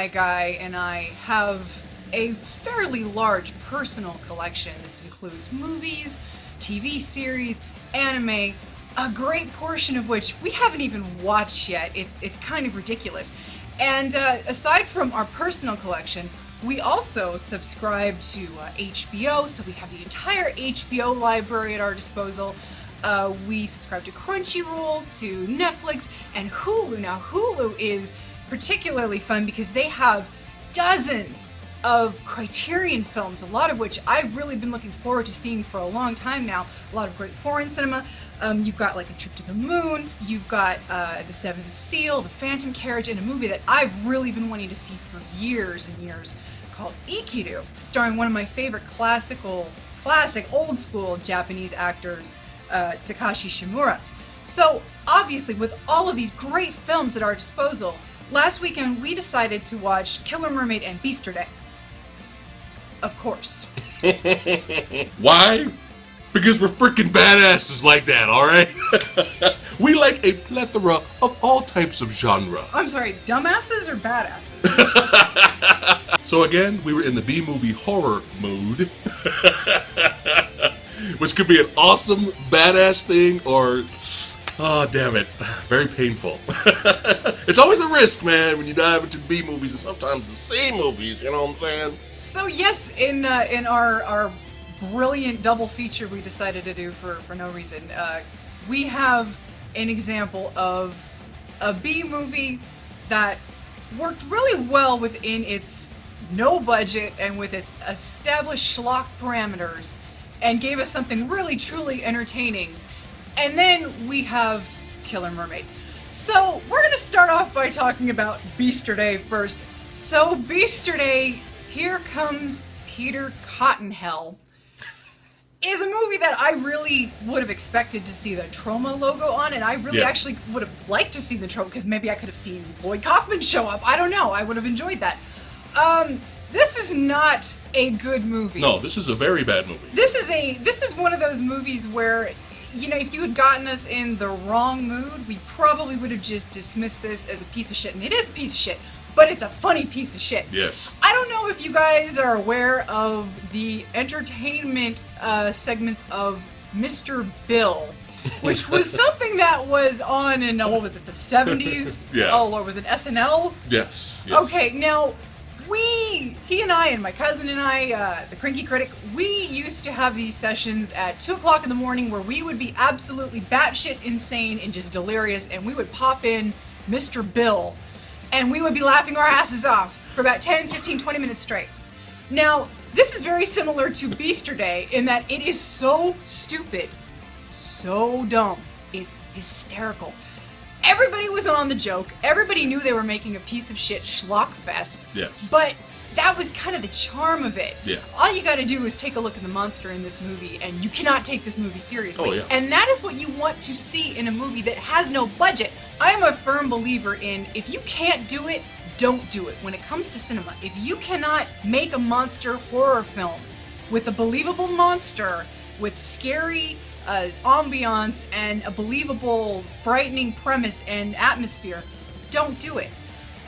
my guy and I have a fairly large personal collection. This includes movies, TV series, anime, a great portion of which we haven't even watched yet. It's kind of ridiculous. And aside from our personal collection, we also subscribe to HBO, so we have the entire HBO library at our disposal. We subscribe to Crunchyroll, to Netflix, and Hulu. Now, Hulu is particularly fun because they have dozens of Criterion films, a lot of which I've really been looking forward to seeing for a long time now. A lot of great foreign cinema. You've got like A Trip to the Moon, you've got The Seventh Seal, The Phantom Carriage, and a movie that I've really been wanting to see for years and years called Ikiru, starring one of my favorite classic old school Japanese actors, Takashi Shimura. So obviously with all of these great films at our disposal, last weekend we decided to watch Killer Mermaid and Beaster Of course. Why? Because we're freaking badasses like that, alright? We like a plethora of all types of genre. I'm sorry, dumbasses or badasses? So again, we were in the B-movie horror mood. Which could be an awesome, badass thing, or, oh damn it, very painful. It's always a risk, man, when you dive into B-movies, and sometimes the C movies, you know what I'm saying? So yes, in our brilliant double feature we decided to do for no reason, we have an example of a B movie that worked really well within its no budget and with its established schlock parameters and gave us something really truly entertaining. And then we have Killer Mermaid. So we're gonna start off by talking about Beaster first. So Beaster Here Comes Peter Cottonhell is a movie that I really would have expected to see the Troma logo on, and I really actually would have liked to see the Troma, because maybe I could have seen Lloyd Kaufman show up. I don't know. I would have enjoyed that. This is not a good movie. No, this is a very bad movie. This is one of those movies where, you know, if you had gotten us in the wrong mood, we probably would have just dismissed this as a piece of shit. And it is a piece of shit, but it's a funny piece of shit. Yes. I don't know if you guys are aware of the entertainment segments of Mr. Bill, which was something that was on in, what was it, the 70s? Yeah. Oh, Lord, was it SNL? Yes. Okay, now, he and I, and my cousin and I, the Cranky Critic, we used to have these sessions at 2 o'clock in the morning where we would be absolutely batshit insane and just delirious, and we would pop in Mr. Bill, and we would be laughing our asses off for about 10, 15, 20 minutes straight. Now, this is very similar to Beaster in that it is so stupid, so dumb, it's hysterical. Everybody was on the joke. Everybody knew they were making a piece of shit schlock fest. Yeah. But that was kind of the charm of it. Yeah. All you gotta do is take a look at the monster in this movie, and you cannot take this movie seriously. Oh, yeah. And that is what you want to see in a movie that has no budget. I am a firm believer in, if you can't do it, don't do it. When it comes to cinema, if you cannot make a monster horror film with a believable monster, with scary ambiance and a believable, frightening premise and atmosphere, don't do it.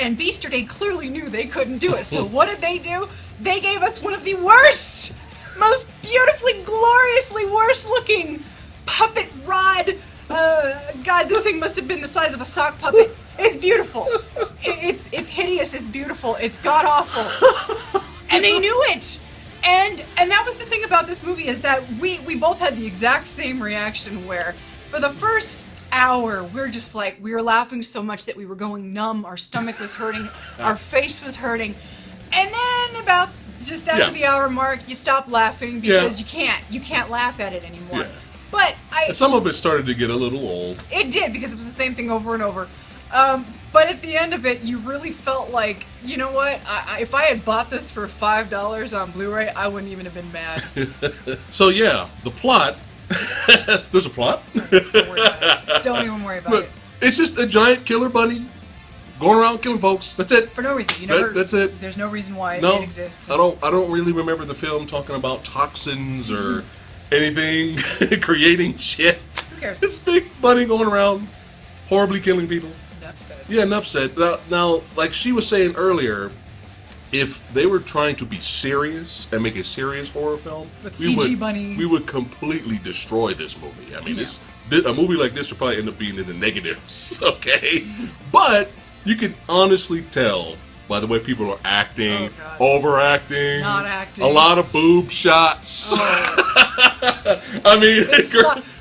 And Beaster clearly knew they couldn't do it. So what did they do? They gave us one of the worst, most beautifully, gloriously worst looking puppet rod. God, this thing must have been the size of a sock puppet. It's beautiful. It's hideous. It's beautiful. It's god awful. And they knew it. And that was the thing about this movie, is that we both had the exact same reaction, where for the first hour we were laughing so much that we were going numb, our stomach was hurting, our face was hurting, and then about just after the hour mark you stop laughing because you can't laugh at it anymore. Yeah. But some of it started to get a little old. It did, because it was the same thing over and over. But at the end of it, you really felt like, you know what? If I had bought this for $5 on Blu-ray, I wouldn't even have been mad. So yeah, the plot. There's a plot. Don't worry about it. Don't even worry about it. It's just a giant killer bunny going around killing folks. That's it. For no reason. That's it. There's no reason why it exists. I don't really remember the film talking about toxins or anything creating shit. Who cares? This big bunny going around horribly killing people. Enough said. Yeah, enough said. Now, like she was saying earlier, if they were trying to be serious and make a serious horror film, with CG bunny, we would completely destroy this movie. I mean, a movie like this would probably end up being in the negatives, okay? But you can honestly tell by the way people are acting, overacting, not acting, a lot of boob shots. I mean,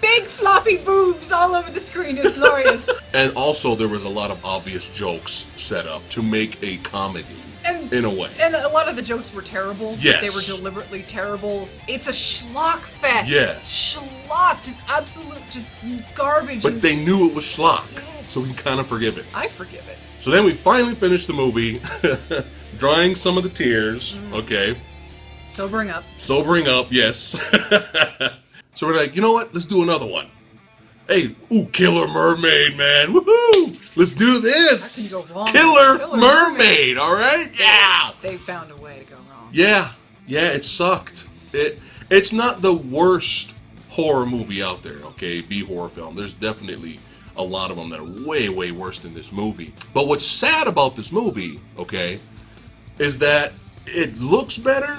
big floppy boobs all over the screen. It was glorious. And also, there was a lot of obvious jokes set up to make a comedy. In a way. And a lot of the jokes were terrible. Yes. They were deliberately terrible. It's a schlock fest. Yes. Schlock. Just absolute, just garbage. But they knew it was schlock. Yes. So we can kind of forgive it. I forgive it. So then we finally finished the movie, drying some of the tears, okay. Sobering up. Sobering up, yes. So we're like, you know what? Let's do another one. Hey, Killer Mermaid, man. Woohoo! Let's do this. How can you go wrong? Killer Mermaid, all right? Yeah. They found a way to go wrong. Yeah, it sucked. It's not the worst horror movie out there, okay? B-horror film. There's definitely a lot of them that are way, way worse than this movie. But what's sad about this movie, okay, is that it looks better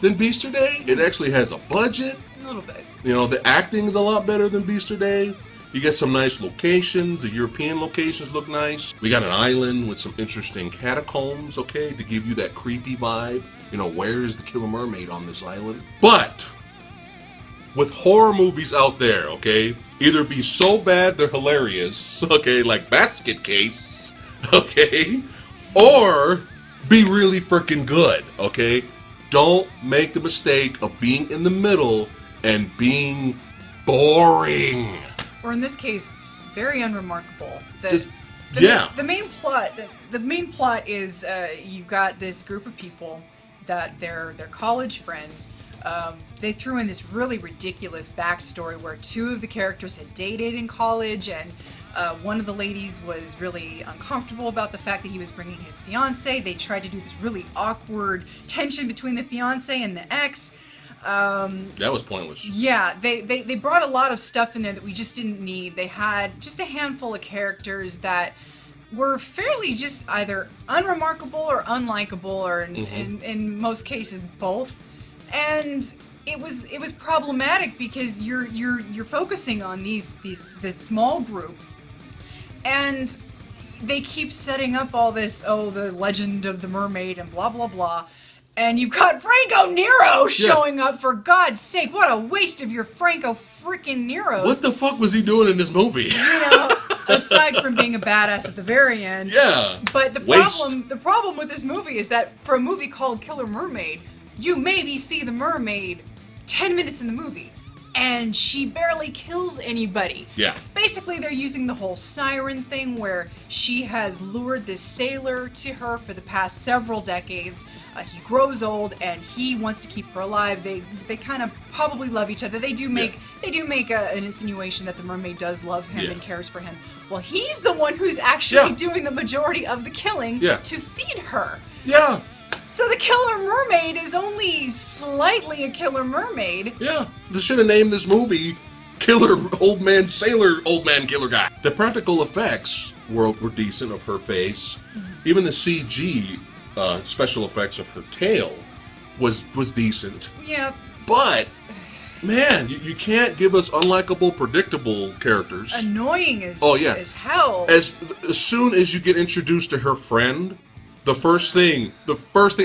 than Beaster Day. It actually has a budget. A little bit. You know, the acting's a lot better than Beaster Day. You get some nice locations. The European locations look nice. We got an island with some interesting catacombs, okay, to give you that creepy vibe. You know, where is the Killer Mermaid on this island? But with horror movies out there, okay, either be so bad they're hilarious, okay, like Basket Case, okay, or be really freaking good, okay? Don't make the mistake of being in the middle and being boring. Or in this case, very unremarkable. The main plot is you've got this group of people that they're college friends. They threw in this really ridiculous backstory where two of the characters had dated in college, and one of the ladies was really uncomfortable about the fact that he was bringing his fiance. They tried to do this really awkward tension between the fiance and the ex. That was pointless. Yeah, they brought a lot of stuff in there that we just didn't need. They had just a handful of characters that were fairly just either unremarkable or unlikable, or in most cases both. And it was problematic because you're focusing on this small group, and they keep setting up all this, the legend of the mermaid and blah blah blah. And you've got Franco Nero showing up, for God's sake. What a waste of your Franco freaking Nero. What the fuck was he doing in this movie? You know, aside from being a badass at the very end. Yeah. But the problem with this movie is that for a movie called Killer Mermaid, you maybe see the mermaid 10 minutes in the movie, and she barely kills anybody. Yeah. Basically, they're using the whole siren thing where she has lured this sailor to her for the past several decades. He grows old and he wants to keep her alive. They kind of probably love each other. They do make an insinuation that the mermaid does love him and cares for him. Well, he's the one who's actually doing the majority of the killing to feed her. Yeah. So the Killer Mermaid is only slightly a Killer Mermaid. Yeah, they should have named this movie Killer Old Man Sailor Old Man Killer Guy. The practical effects were decent of her face. Even the CG special effects of her tail was decent. Yeah. But, man, you can't give us unlikable, predictable characters. Annoying as hell. As soon as you get introduced to her friend, the first thing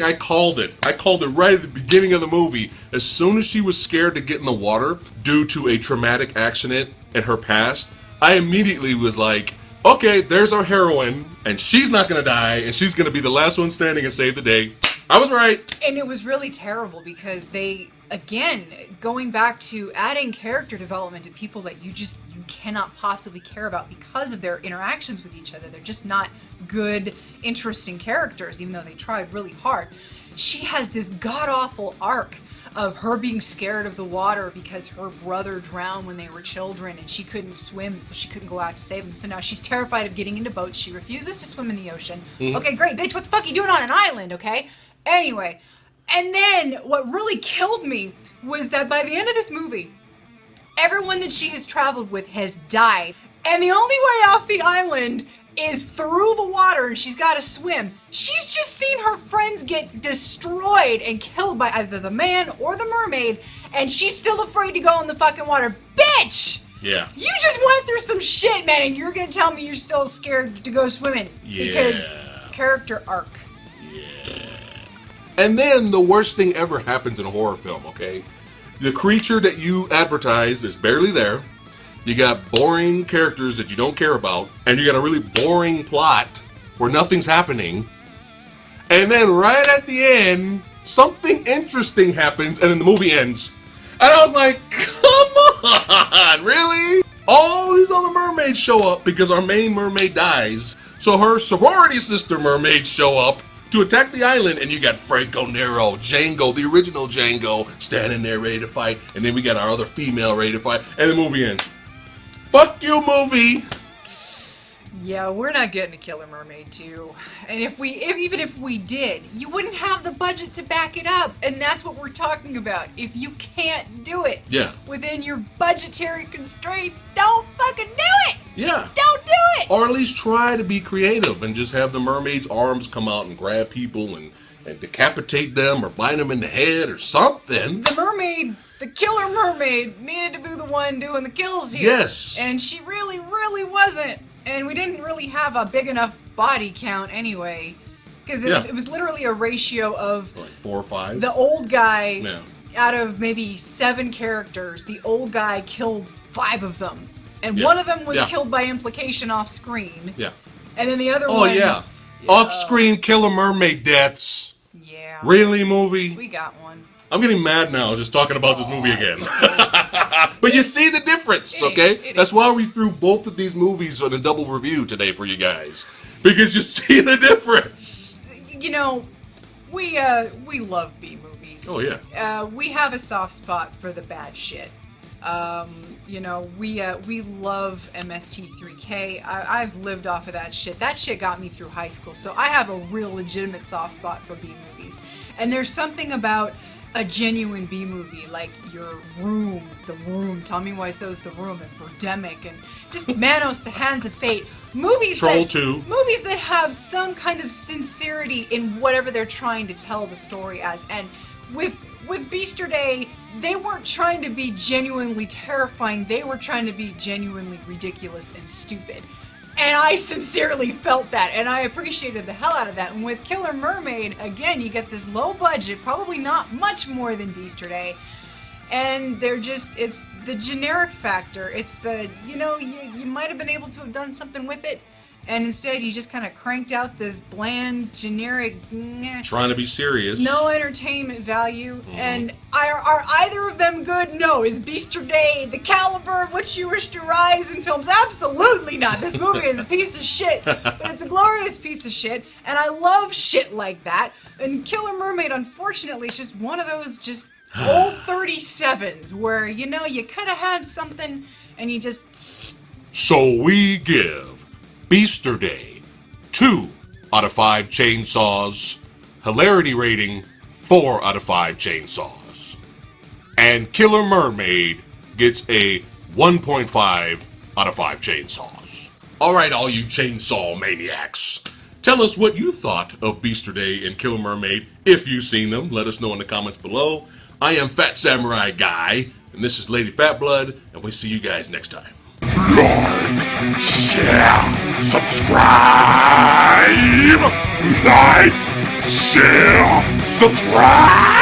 I called it right at the beginning of the movie. As soon as she was scared to get in the water due to a traumatic accident in her past, I immediately was like, okay, there's our heroine, and she's not gonna die, and she's gonna be the last one standing and save the day. I was right. And it was really terrible because they, again, going back to adding character development to people that you cannot possibly care about because of their interactions with each other. They're just not good, interesting characters, even though they tried really hard. She has this god-awful arc of her being scared of the water because her brother drowned when they were children and she couldn't swim, so she couldn't go out to save him. So now she's terrified of getting into boats. She refuses to swim in the ocean. Okay, great, bitch, what the fuck are you doing on an island, okay? Anyway, and then what really killed me was that by the end of this movie, everyone that she has traveled with has died. And the only way off the island is through the water and she's got to swim. She's just seen her friends get destroyed and killed by either the man or the mermaid, and she's still afraid to go in the fucking water. Bitch! Yeah. You just went through some shit, man, and you're gonna tell me you're still scared to go swimming. Yeah. Because character arc. Yeah. And then the worst thing ever happens in a horror film, okay? The creature that you advertise is barely there. You got boring characters that you don't care about, and you got a really boring plot where nothing's happening. And then right at the end, something interesting happens, and then the movie ends. And I was like, come on, really? All these other mermaids show up because our main mermaid dies. So her sorority sister mermaids show up to attack the island, and you got Franco Nero, Django, the original Django, standing there ready to fight. And then we got our other female ready to fight, and the movie ends. Fuck you, movie! Yeah, we're not getting a Killer Mermaid 2. And even if we did, you wouldn't have the budget to back it up. And that's what we're talking about. If you can't do it within your budgetary constraints, don't fucking do it! Yeah. Don't do it! Or at least try to be creative and just have the mermaid's arms come out and grab people and decapitate them or bite them in the head or something. The Killer Mermaid needed to be the one doing the kills here. Yes. And she really, really wasn't. And we didn't really have a big enough body count anyway. Because it was literally a ratio of... Like 4 or 5? The old guy, out of maybe 7 characters, the old guy killed 5 of them. And one of them was killed by implication off screen. Yeah. And then the other one... Oh, yeah. Off-screen Killer Mermaid deaths. Yeah. Really, movie? We got one. I'm getting mad now just talking about this movie again. But you see the difference, okay? That's why we threw both of these movies on a double review today for you guys. Because you see the difference. You know, we love B movies. Oh, yeah. We have a soft spot for the bad shit. You know, we love MST3K. I've lived off of that shit. That shit got me through high school, so I have a real legitimate soft spot for B movies. And there's something about a genuine B movie, like The Room, Tommy Wiseau's The Room, and Birdemic, and just Manos, The Hands of Fate. Troll 2. Movies that have some kind of sincerity in whatever they're trying to tell the story as. And with Beaster Day, they weren't trying to be genuinely terrifying, they were trying to be genuinely ridiculous and stupid. And I sincerely felt that, and I appreciated the hell out of that. And with Killer Mermaid, again, you get this low budget, probably not much more than Beaster Day, and it's the generic factor. It's the, you might have been able to have done something with it, and instead you just kind of cranked out this bland, generic, trying to be serious. No entertainment value. And are either of them good? No. Is Beaster Day the caliber of which you wish to rise in films? Absolutely not. This movie is a piece of shit, but it's a glorious piece of shit, and I love shit like that. And Killer Mermaid, unfortunately, is just one of those just old 37s where, you could have had something and you just... So we give Beaster Day 2 out of 5 chainsaws, hilarity rating 4 out of 5 chainsaws, and Killer Mermaid gets a 1.5 out of 5 chainsaws. Alright, all you chainsaw maniacs, tell us what you thought of Beaster Day and Killer Mermaid. If you've seen them, let us know in the comments below. I am Fat Samurai Guy, and this is Lady Fatblood, and we'll see you guys next time. Like, share, subscribe! Like, share, subscribe!